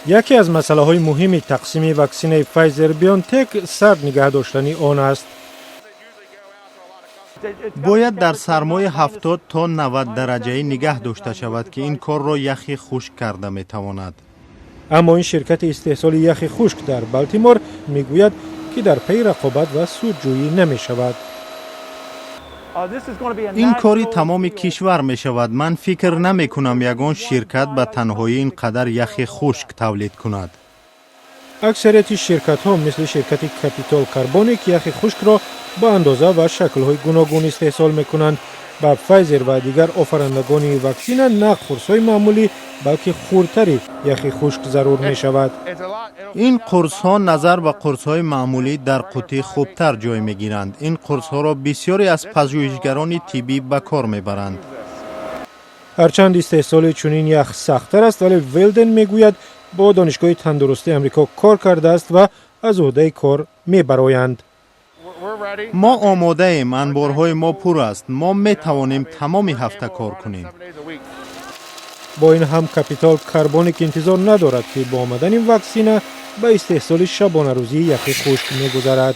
یکی از مسائل مهم تقسیم واکسن فایزر بیونتک سرد نگه داشتن آن است. باید در سرمای 70 تا 90 درجه نگه داشته شود که این کار را یخی خشک کرده می تواند. اما این شرکت استحصال یخ خشک در بالتیمور میگوید که در پی رقابت و سودجویی نمی شود. این کاری تمام کشور می شود. من فکر نمی کنم یگان شرکت به تنهایی اینقدر یخ خشک تولید کند. اکثریت شرکت ها مثل شرکت کپیتال کربونیک یخ خشک را با اندازه و شکل های گوناگون استحصال می کنند. با فایزر و دیگر آفرندگان واکسن نه قرص های معمولی بلکه خردتری یخ خشک ضرور می شود. این قرص ها نظر به قرص های معمولی در قوطی خوبتر جای می گیرند. این قرص ها را بسیاری از پژوهشگران طبی به کار می برند. هرچند استحصال چنین یخ سخت‌تر است ولی ولدن میگوید با دانشگاه تندرستی امریکا کار کرده است و از عهده کار میبرآیند. ما آماده ایم. انبارهای ما پر است. ما می توانیم تمام هفته کار کنیم. با این هم کپیتال کربونیک انتظار ندارد که با آمدن این واکسن به استحصال شبانه روزی یخ خشک میگذرد.